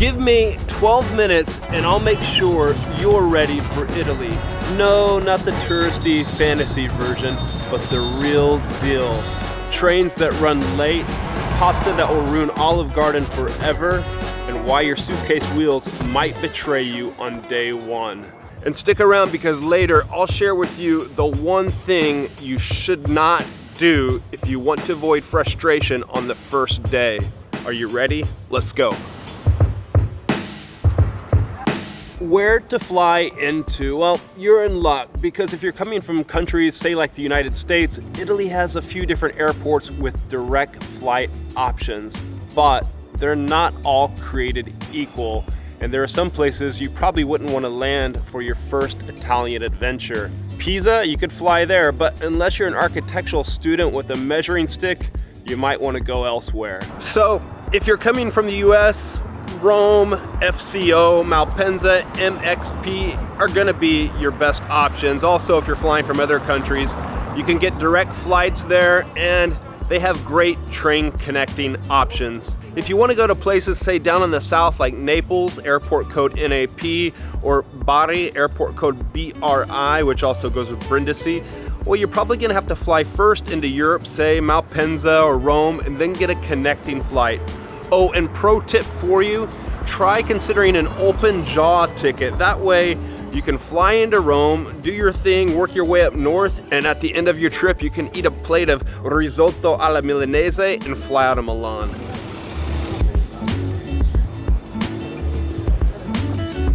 Give me 12 minutes and I'll make sure you're ready for Italy. No, not the touristy fantasy version, but the real deal. Trains that run late, pasta that will ruin Olive Garden forever, and why your suitcase wheels might betray you on day one. And stick around because later I'll share with you the one thing you should not do if you want to avoid frustration on the first day. Are you ready? Let's go. Where to fly into? Well, you're in luck because if you're coming from countries, say like the United States, Italy has a few different airports with direct flight options, but they're not all created equal. And there are some places you probably wouldn't want to land for your first Italian adventure. Pisa, you could fly there, but unless you're an architectural student with a measuring stick, you might want to go elsewhere. So if you're coming from the US, Rome, FCO, Malpensa, MXP are gonna be your best options. Also, if you're flying from other countries, you can get direct flights there and they have great train connecting options. If you want to go to places, say down in the south like Naples, airport code NAP, or Bari, airport code BRI, which also goes with Brindisi, well, you're probably gonna have to fly first into Europe, say Malpensa or Rome, and then get a connecting flight. Oh, and pro tip for you, try considering an open jaw ticket. That way you can fly into Rome, do your thing, work your way up north, and at the end of your trip you can eat a plate of risotto alla milanese and fly out of Milan.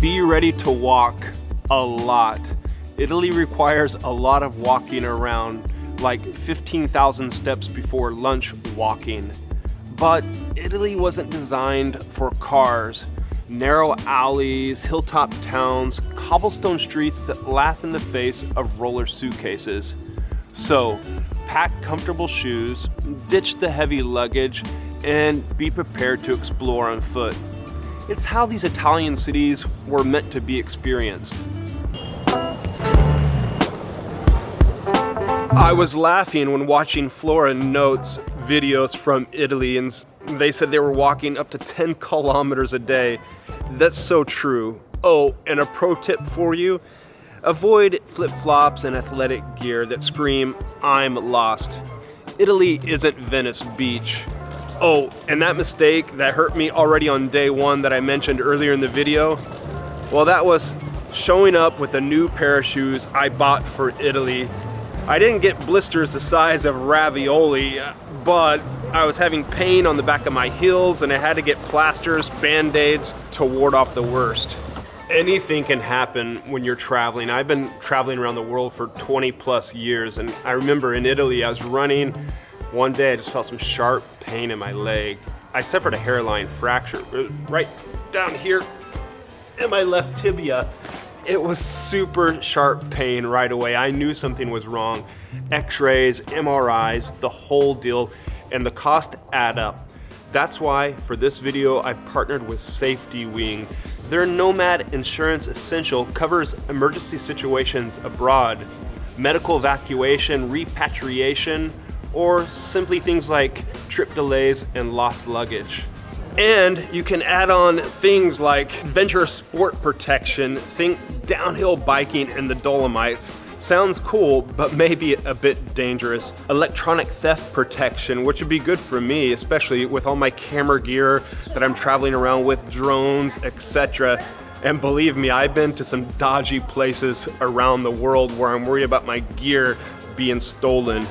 Be ready to walk a lot. Italy requires a lot of walking around, like 15,000 steps before lunch walking. But Italy wasn't designed for cars. Narrow alleys, hilltop towns, cobblestone streets that laugh in the face of roller suitcases. So, pack comfortable shoes, ditch the heavy luggage, and be prepared to explore on foot. It's how these Italian cities were meant to be experienced. I was laughing when watching Flora Notes videos from Italy, and they said they were walking up to 10 kilometers a day. That's so true. Oh, and a pro tip for you, avoid flip-flops and athletic gear that scream, "I'm lost." Italy isn't Venice Beach. Oh, and that mistake that hurt me already on day one that I mentioned earlier in the video, well, that was showing up with a new pair of shoes I bought for Italy. I didn't get blisters the size of ravioli, but I was having pain on the back of my heels and I had to get plasters, band-aids to ward off the worst. Anything can happen when you're traveling. I've been traveling around the world for 20 plus years, and I remember in Italy I was running. One day I just felt some sharp pain in my leg. I suffered a hairline fracture right down here in my left tibia. It was super sharp pain right away. I knew something was wrong. X-rays, MRIs, the whole deal, and the cost add up. That's why for this video I've partnered with Safety Wing. Their Nomad Insurance Essential covers emergency situations abroad, medical evacuation, repatriation, or simply things like trip delays and lost luggage. And you can add on things like adventure sport protection, think downhill biking in the Dolomites. Sounds cool, but maybe a bit dangerous. Electronic theft protection, which would be good for me, especially with all my camera gear that I'm traveling around with, drones, etc. And believe me, I've been to some dodgy places around the world where I'm worried about my gear being stolen.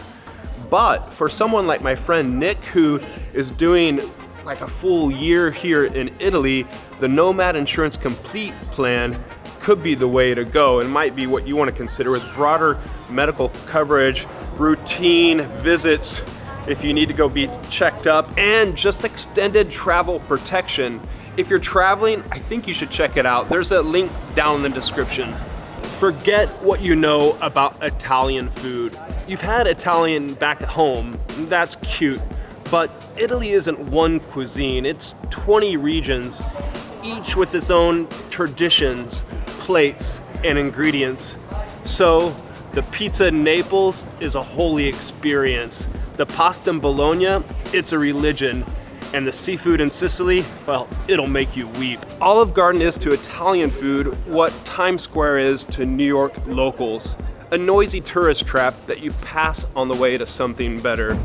But for someone like my friend Nick, who is doing like a full year here in Italy, the Nomad Insurance Complete plan could be the way to go and might be what you want to consider, with broader medical coverage, routine visits if you need to go be checked up, and just extended travel protection. If you're traveling, I think you should check it out. There's a link down in the description. Forget what you know about Italian food. You've had Italian back at home, that's cute, but Italy isn't one cuisine, it's 20 regions, each with its own traditions, plates, and ingredients. So the pizza in Naples is a holy experience. The pasta in Bologna, it's a religion. And the seafood in Sicily, well, it'll make you weep. Olive Garden is to Italian food what Times Square is to New York locals. A noisy tourist trap that you pass on the way to something better.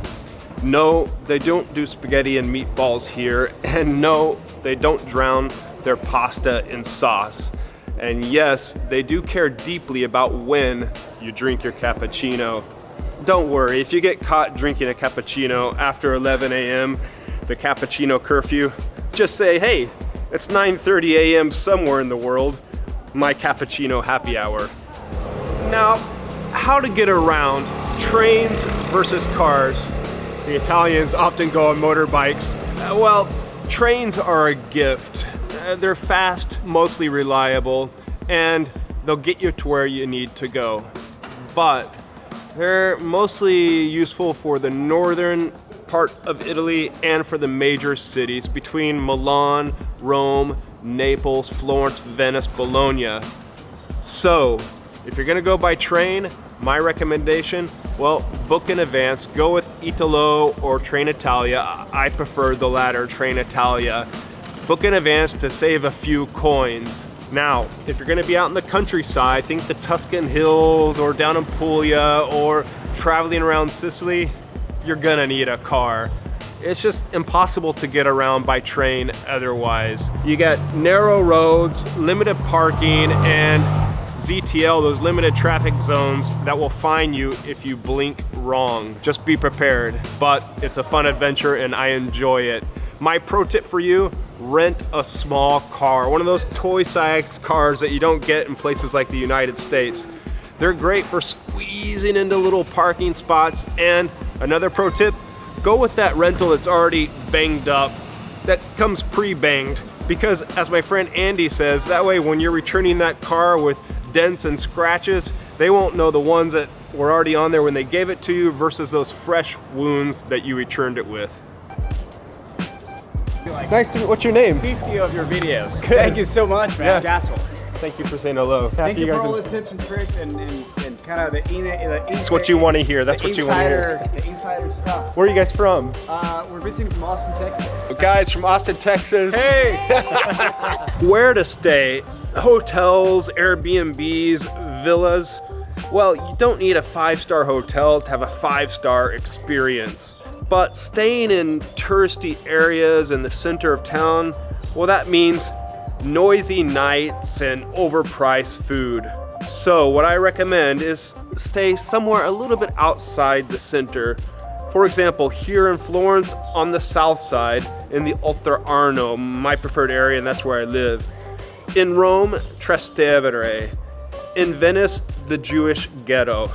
No, they don't do spaghetti and meatballs here, and no, they don't drown their pasta in sauce. And yes, they do care deeply about when you drink your cappuccino. Don't worry, if you get caught drinking a cappuccino after 11 a.m., the cappuccino curfew, just say, hey, it's 9:30 a.m. somewhere in the world, my cappuccino happy hour. Now, how to get around trains versus cars. The Italians often go on motorbikes. Well, trains are a gift. They're fast, mostly reliable, and they'll get you to where you need to go. But they're mostly useful for the northern part of Italy and for the major cities between Milan, Rome, Naples, Florence, Venice, Bologna. So, if you're gonna go by train, my recommendation, well, book in advance. Go with Italo or Trenitalia. I prefer the latter, Trenitalia. Book in advance to save a few coins. Now, if you're gonna be out in the countryside, think the Tuscan hills or down in Puglia or traveling around Sicily, you're gonna need a car. It's just impossible to get around by train otherwise. You got narrow roads, limited parking, and ZTL, those limited traffic zones that will fine you if you blink wrong. Just be prepared, but it's a fun adventure and I enjoy it. My pro tip for you, rent a small car. One of those toy-sized cars that you don't get in places like the United States. They're great for squeezing into little parking spots. And another pro tip, go with that rental that's already banged up, that comes pre-banged. Because as my friend Andy says, that way when you're returning that car with dents and scratches, they won't know the ones that were already on there when they gave it to you versus those fresh wounds that you returned it with. Nice to meet. What's your name? 50 of your videos. Good. Thank you so much, man. Yeah. Jassel. Thank you for saying hello. Thank you for all the tips and tricks and kind of the That's what you want to hear. That's what you want to hear. The insider stuff. Where are you guys from? We're visiting from Austin, Texas. Guys from Austin, Texas. Hey! Where to stay? Hotels, Airbnbs, villas. Well, you don't need a 5-star hotel to have a 5-star experience. But staying in touristy areas in the center of town, well, that means noisy nights and overpriced food. So what I recommend is stay somewhere a little bit outside the center. For example, here in Florence on the south side in the Oltre Arno, my preferred area, and that's where I live. In Rome, Trastevere. In Venice, the Jewish ghetto.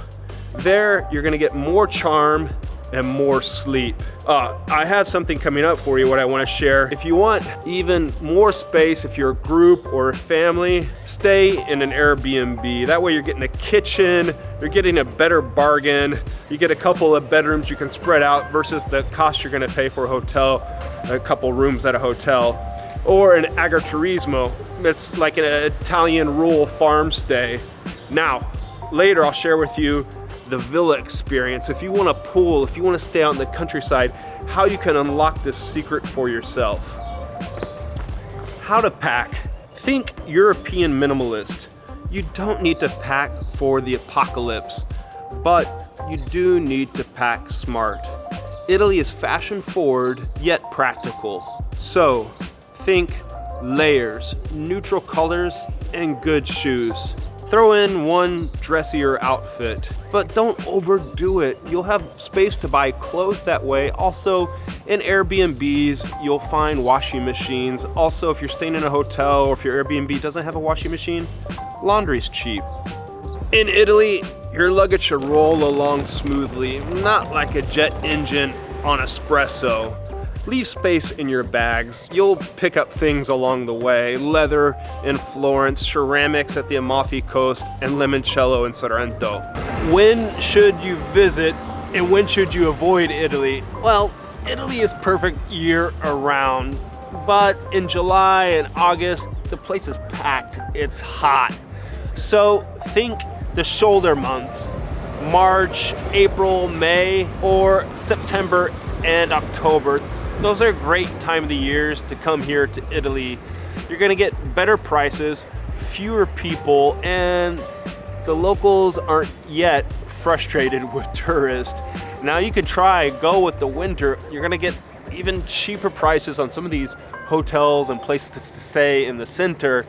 There, you're gonna get more charm and more sleep. I have something coming up for you, what I want to share. If you want even more space, if you're a group or a family, stay in an Airbnb. That way you're getting a kitchen, you're getting a better bargain, you get a couple of bedrooms you can spread out versus the cost you're gonna pay for a hotel, a couple rooms at a hotel. Or an agriturismo, it's like an Italian rural farm stay. Now, later I'll share with you the villa experience. If you want a pool, if you want to stay out in the countryside, how you can unlock this secret for yourself. How to pack. Think European minimalist. You don't need to pack for the apocalypse, but you do need to pack smart. Italy is fashion forward, yet practical. So, think layers, neutral colors, and good shoes. Throw in one dressier outfit, but don't overdo it. You'll have space to buy clothes that way. Also, in Airbnbs, you'll find washing machines. Also, if you're staying in a hotel or if your Airbnb doesn't have a washing machine, laundry's cheap. In Italy, your luggage should roll along smoothly, not like a jet engine on espresso. Leave space in your bags. You'll pick up things along the way. Leather in Florence, ceramics at the Amalfi Coast, and limoncello in Sorrento. When should you visit and when should you avoid Italy? Well, Italy is perfect year around, but in July and August, the place is packed. It's hot. So think the shoulder months, March, April, May, or September and October. those are great time of the years to come here to Italy. You're gonna get better prices, fewer people, and the locals aren't yet frustrated with tourists. Now you could go with the winter. You're gonna get even cheaper prices on some of these hotels and places to stay in the center,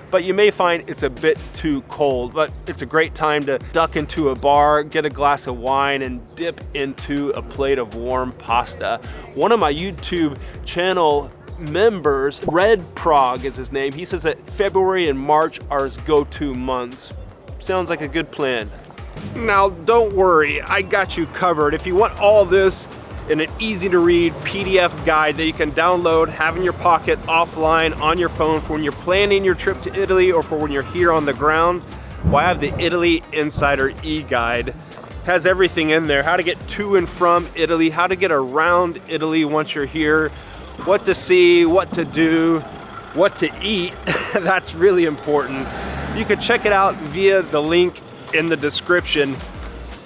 but you may find it's a bit too cold. But it's a great time to duck into a bar, get a glass of wine, and dip into a plate of warm pasta. One of my YouTube channel members, Red Prague is his name, he says that February and March are his go-to months. Sounds like a good plan. Now don't worry, I got you covered. If you want all this in an easy to read PDF guide that you can download, have in your pocket, offline, on your phone for when you're planning your trip to Italy or for when you're here on the ground, well, I have the Italy Insider e-guide. Has everything in there, how to get to and from Italy, how to get around Italy once you're here, what to see, what to do, what to eat. That's really important. You can check it out via the link in the description.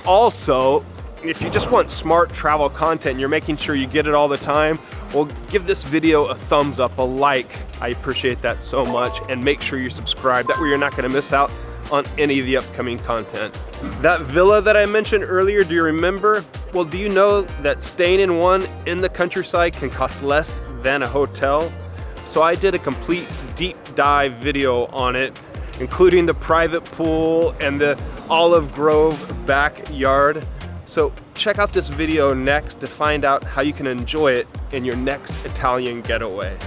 Also, if you just want smart travel content and you're making sure you get it all the time, well, give this video a thumbs up, a like. I appreciate that so much, and make sure you're subscribed. That way you're not gonna miss out on any of the upcoming content. That villa that I mentioned earlier, do you remember? Well, do you know that staying in one in the countryside can cost less than a hotel? So I did a complete deep dive video on it, including the private pool and the olive grove backyard. So check out this video next to find out how you can enjoy it in your next Italian getaway.